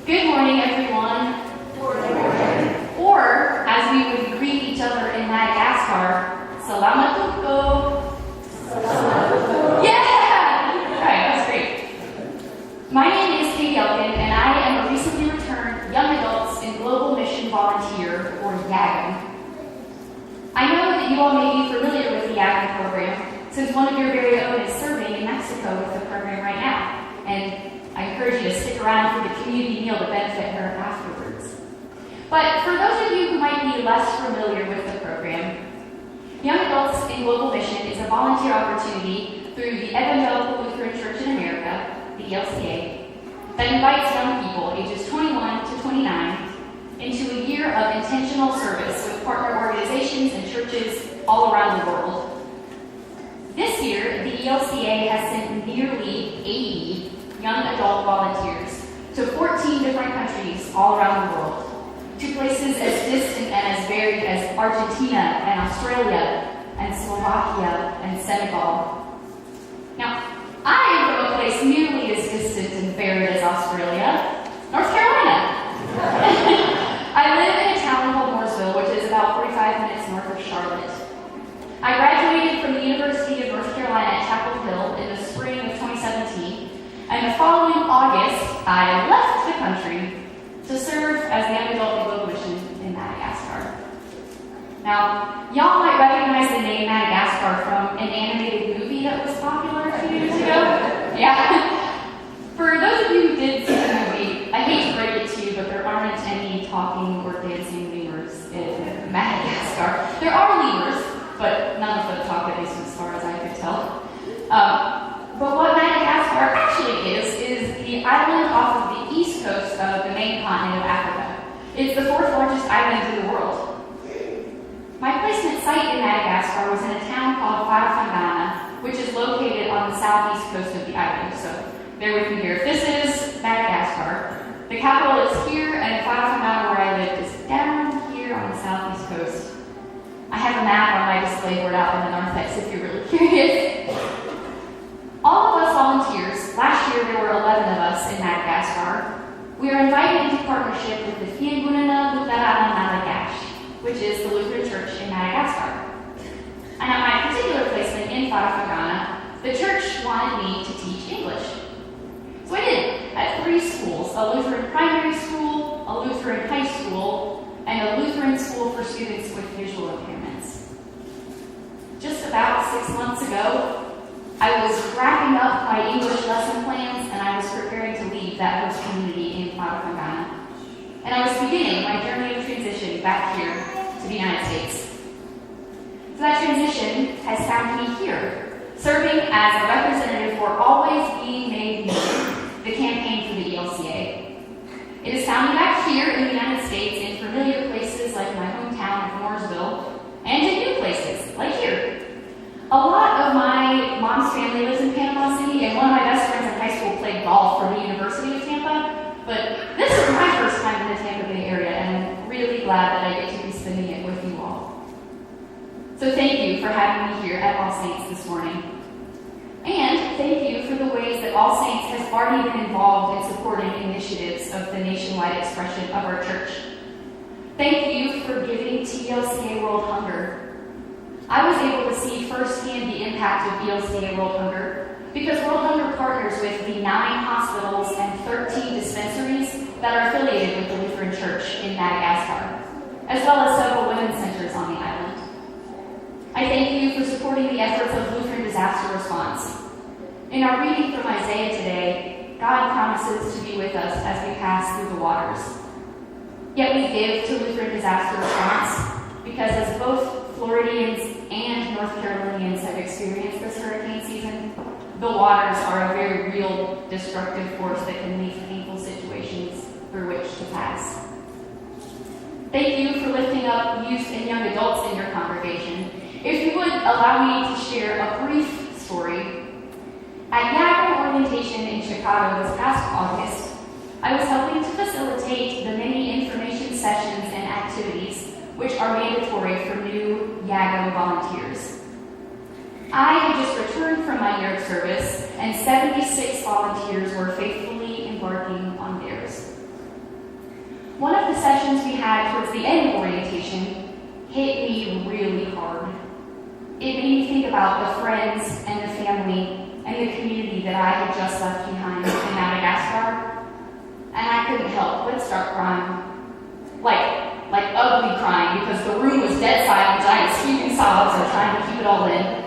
Good morning, everyone. Or, as we would greet each other in Madagascar, Salamat Tuko. Yeah! Alright, that's great. My name is Elkin, and I am a recently returned Young Adults in Global Mission Volunteer, or YAGM. I know that you all may be familiar with the YAGM program, since one of your very own is serving in Mexico with the program right now, and I encourage you to stick around for the community meal to benefit her afterwards. But for those of you who might be less familiar with the program, Young Adults in Global Mission is a volunteer opportunity through the Evangelical Lutheran Church in America, the ELCA, that invites young people ages 21 to 29 into a year of intentional service with partner organizations and churches all around the world. This year, the ELCA has sent nearly 80 young adult volunteers to 14 different countries all around the world, to places as distant and as varied as Argentina and Australia and Slovakia and Senegal. Now, I am from a place nearly as distant and varied as Australia, North Carolina. I live in a town called Mooresville, which is about 45 minutes north of Charlotte. I graduated from the University of North Carolina at Chapel Hill in the spring of 2017, and the following August, I left the country to serve as the Young Adult in Global Mission in Madagascar. Now, y'all might recognize the name Madagascar from an animated movie that was popular a few years ago. Yeah. For those of you who did see the movie, I hate to break it to you, but there aren't any talking or dancing lemurs in Madagascar. There are lemurs, but none of them talk, at least as far as I could tell. But what Madagascar actually is the island off of the east coast of the main continent of Africa. It's the fourth largest island in the world. My placement site in Madagascar was in a town called Farafangana, which is located on the southeast coast of the island. So bear with me here. This is Madagascar. The capital is here, and Farafangana, where I live, is down here on the southeast coast. I have a map on my display board out in the narthex if you're really curious. All of us volunteers, last year there were 11 of us in Madagascar, we are invited into partnership with the Fiangunana Lutherana Malagash, which is the Lutheran Church in Madagascar. And at my particular placement in Farafangana, the church wanted me to teach English. So I did, at 3 schools, a Lutheran primary school, a Lutheran high school, and a Lutheran school for students with visual impairments. Just about 6 months ago, I was wrapping up my English lesson plans, and I was preparing to leave that host community in Farafangana. And I was beginning my journey of transition back here to the United States. So that transition has found me here, serving as a representative for Always Being Made New, the campaign for the ELCA. It has found me back here in the United States in familiar places like my hometown of Mooresville, and in new places like here. A lot of my mom's family lives in Panama City, and one of my best friends in high school played golf for the University of Tampa. But this is my first time in the Tampa Bay area, and I'm really glad that I get to be spending it with you all. So thank you for having me here at All Saints this morning. And thank you for the ways that All Saints has already been involved in supporting initiatives of the nationwide expression of our church. Thank you for giving to ELCA World Hunger. I was able to see firsthand the impact of ELCA World Hunger because World Hunger partners with the 9 hospitals and 13 dispensaries that are affiliated with the Lutheran Church in Madagascar, as well as several women's centers on the island. I thank you for supporting the efforts of Lutheran disaster response. In our reading from Isaiah today, God promises to be with us as we pass through the waters. Yet we give to Lutheran disaster response because as both Floridians and North Carolinians have experienced this hurricane season, the waters are a very real destructive force that can leave painful situations through which to pass. Thank you for lifting up youth and young adults in your congregation. If you would allow me to share a brief story. At YAGM orientation in Chicago this past August, I was helping to facilitate the many information sessions and activities which are mandatory for new YAGM volunteers. I had just returned from my year of service, and 76 volunteers were faithfully embarking on theirs. the sessions we had towards the end of orientation hit me really hard. It made me think about the friends and the family and the community that I had just left behind in Madagascar, and I couldn't help but start crying. Like ugly crying, because the room was dead silent, giant screaming sobs and trying to keep it all in.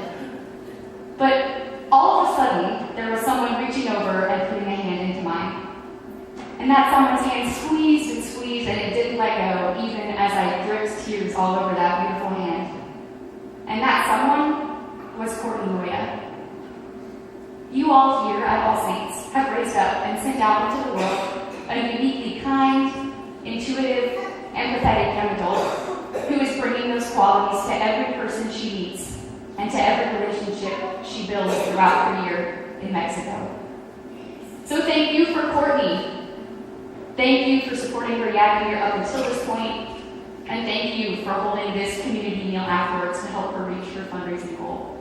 But all of a sudden, there was someone reaching over and putting a hand into mine. And that someone's hand squeezed and squeezed, and it didn't let go, even as I dripped tears all over that beautiful hand. And that someone was Courtney Moya. You all here at All Saints have raised up and sent out into the world a uniquely kind, intuitive, empathetic young adult who is bringing those qualities to every person she meets and to every relationship she builds throughout her year in Mexico. So thank you for Courtney. Thank you for supporting her Yaga year up until this point, and thank you for holding this community meal afterwards to help her reach her fundraising goal.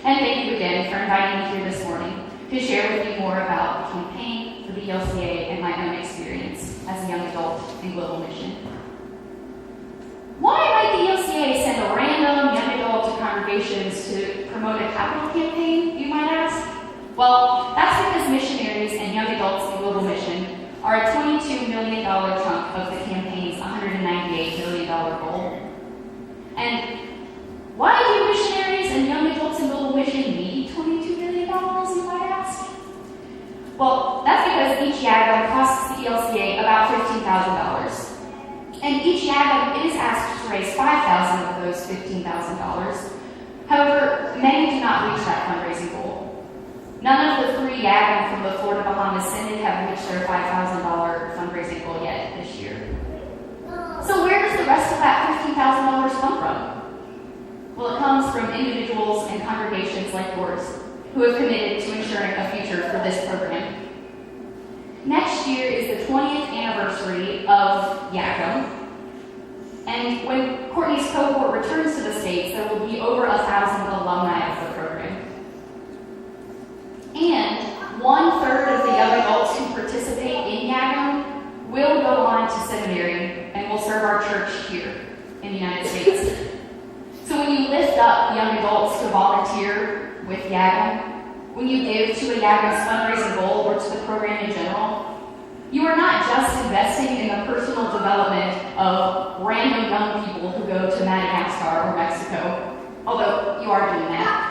And thank you again for inviting me here this morning to share with you more about the campaign for the ELCA and my own experience as a young adult in global mission. Why might the ELCA send a random young adult to congregations to promote a capital campaign, you might ask? Well, that's because missionaries and young adults in global mission are a $22 million chunk of the campaign's $198 million goal. And why do missionaries and young adults in global mission need $22 million, you might ask? Well, that's because each YAGM costs the ELCA about $15,000. And each YAGM is asked to raise $5,000 of those $15,000. However, many do not reach that fundraising goal. None of the 3 YAGM from the Florida Bahamas Synod have reached their $5,000 fundraising goal yet this year. So where does the rest of that $15,000 come from? Well, it comes from individuals and congregations like yours who have committed to ensuring a future for this program. Next year is the 20th anniversary of YAGM, and when Courtney's cohort returns to the States, there will be over 1,000 alumni of the program. And 1/3 of the young adults who participate in YAGM will go on to seminary and will serve our church here in the United States. So when you lift up young adults to volunteer with YAGM, when you give to a YAGM's fundraising goal or to the program in general, you are not just investing in the personal development of random young people who go to Madagascar or Mexico, although you are doing that.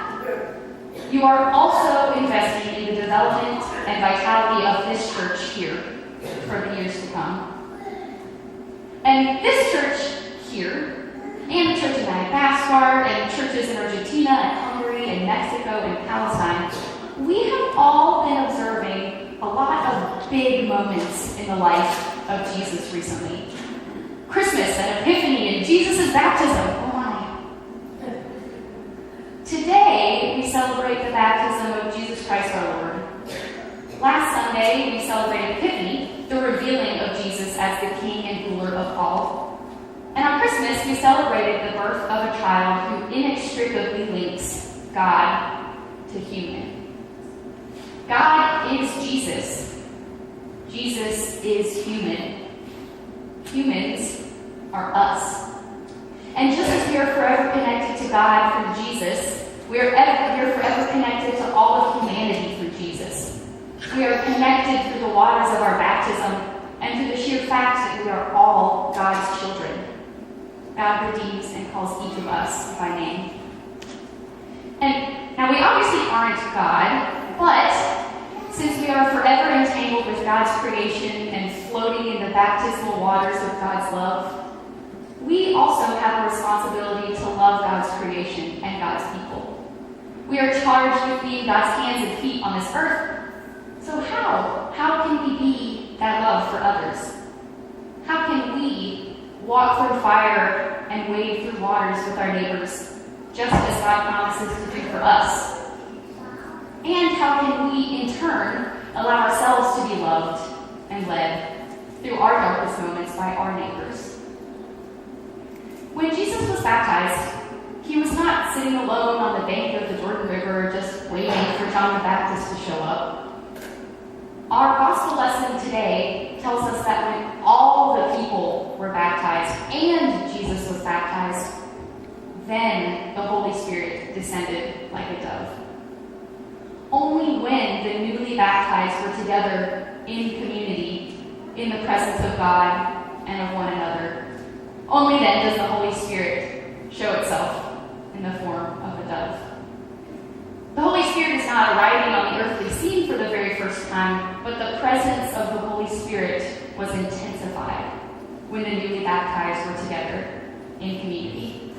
You are also investing in the development and vitality of this church here for the years to come. And this church here, and the church in Madagascar, and churches in Argentina, and Hungary, and Mexico, and Palestine, we have all been observing a lot of big moments in the life of Jesus recently. Christmas and Epiphany and Jesus' baptism. Oh my. Today, we celebrate the baptism of Jesus Christ our Lord. Last Sunday, we celebrated Epiphany, the revealing of Jesus as the King and ruler of all. And on Christmas, we celebrated the birth of a child who inextricably links God to human. God is Jesus. Jesus is human. Humans are us. And just as we are forever connected to God through Jesus, we are forever connected to all of humanity through Jesus. We are connected through the waters of our baptism and through the sheer fact that we are all God's children. God redeems and calls each of us by name. And now we obviously aren't God, but since we are forever entangled with God's creation and floating in the baptismal waters of God's love, we also have a responsibility to love God's creation and God's people. We are charged with being God's hands and feet on this earth. So how can we be that love for others? How can we walk through fire and wade through waters with our neighbors, just as God promises to do for us? And how can we, in turn, allow ourselves to be loved and led through our darkest moments by our neighbors? When Jesus was baptized, he was not sitting alone on the bank of the Jordan River just waiting for John the Baptist to show up. Our gospel lesson today tells us that when all the people people were baptized and Jesus was baptized, then the Holy Spirit descended like a dove. Only when the newly baptized were together in community, in the presence of God and of one another, only then does the Holy Spirit show itself in the form of a dove. The Holy Spirit is not arriving on the earthly scene for the very first time, but the presence of the Holy Spirit was intensified when the newly baptized were together in community.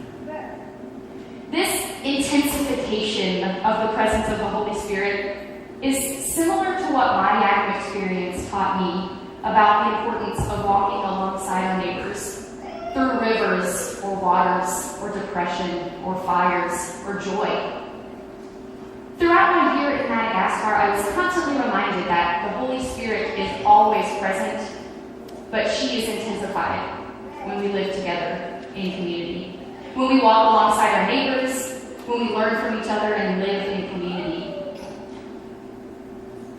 This intensification of the presence of the Holy Spirit is similar to what my Yakum experience taught me about the importance of walking alongside our neighbors through rivers or waters or depression or fires or joy. Throughout my year in Madagascar, I was constantly reminded that the Holy Spirit is always present, but she is intensified when we live together in community. When we walk alongside our neighbors, when we learn from each other and live in community.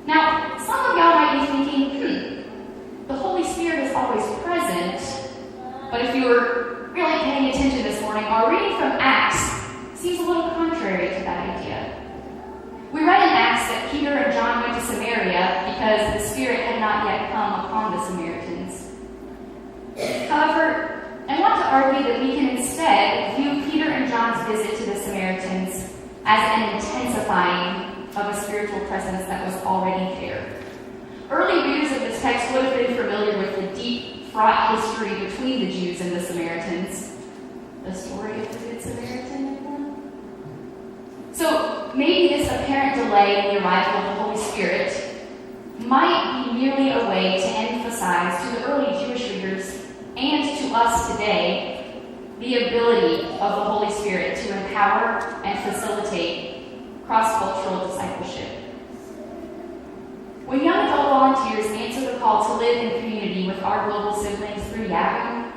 Now, some of y'all might be thinking, the Holy Spirit is always present, but if you were really paying attention this morning, our reading from Acts seems a little contrary to that idea. We read in Acts that Peter and John went to Samaria because the Spirit had not yet come upon the Samaritans. However, I want to argue that we can instead view Peter and John's visit to the Samaritans as an intensifying of a spiritual presence that was already there. Early readers of this text would have been familiar with the deep, fraught history between the Jews and the Samaritans. The story of the Good Samaritan. So maybe this apparent delay in the arrival of the Holy Spirit might be merely a way to emphasize to the early Jewish readers and to us today the ability of the Holy Spirit to empower and facilitate cross-cultural discipleship. When young adult volunteers answer the call to live in community with our global siblings through Yakum,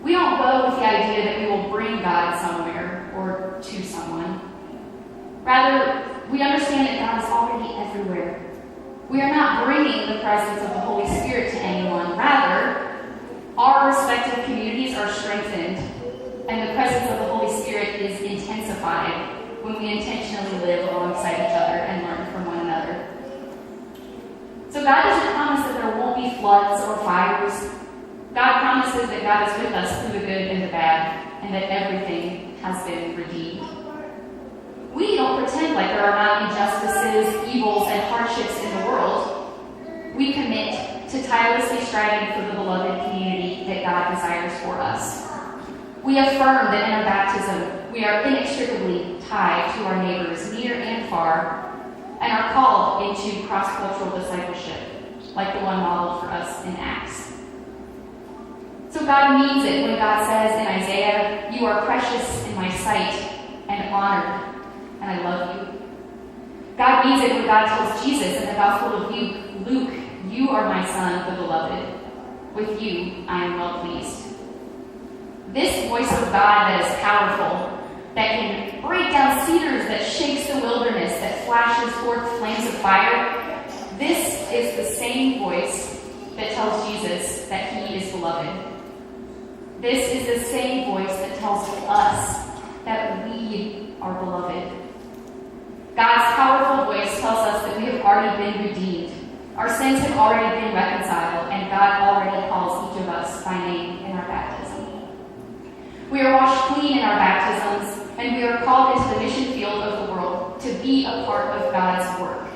we don't go with the idea that we will bring God somewhere or to someone. Rather, we understand that God is already everywhere. We are not bringing the presence of the Holy Spirit to anyone. Rather, our respective communities are strengthened, and the presence of the Holy Spirit is intensified when we intentionally live alongside each other and learn from one another. So God doesn't promise that there won't be floods or fires. God promises that God is with us through the good and the bad, and that everything has been redeemed. We don't pretend like there are not injustices, evils, and hardships in the world. We commit to tirelessly striving for the beloved community that God desires for us. We affirm that in our baptism, we are inextricably tied to our neighbors near and far, and are called into cross-cultural discipleship, like the one modeled for us in Acts. So God means it when God says in Isaiah, "You are precious in my sight and honored, and I love you." God means it when God tells Jesus in the Gospel of Luke, "You are my son, the beloved. With you I am well pleased." This voice of God that is powerful, that can break down cedars, that shakes the wilderness, that flashes forth flames of fire, this is the same voice that tells Jesus that he is beloved. This is the same voice that tells us that we are beloved. God's powerful voice tells us that we have already been redeemed. Our sins have already been reconciled, and God already calls each of us by name in our baptism. We are washed clean in our baptisms, and we are called into the mission field of the world to be a part of God's work.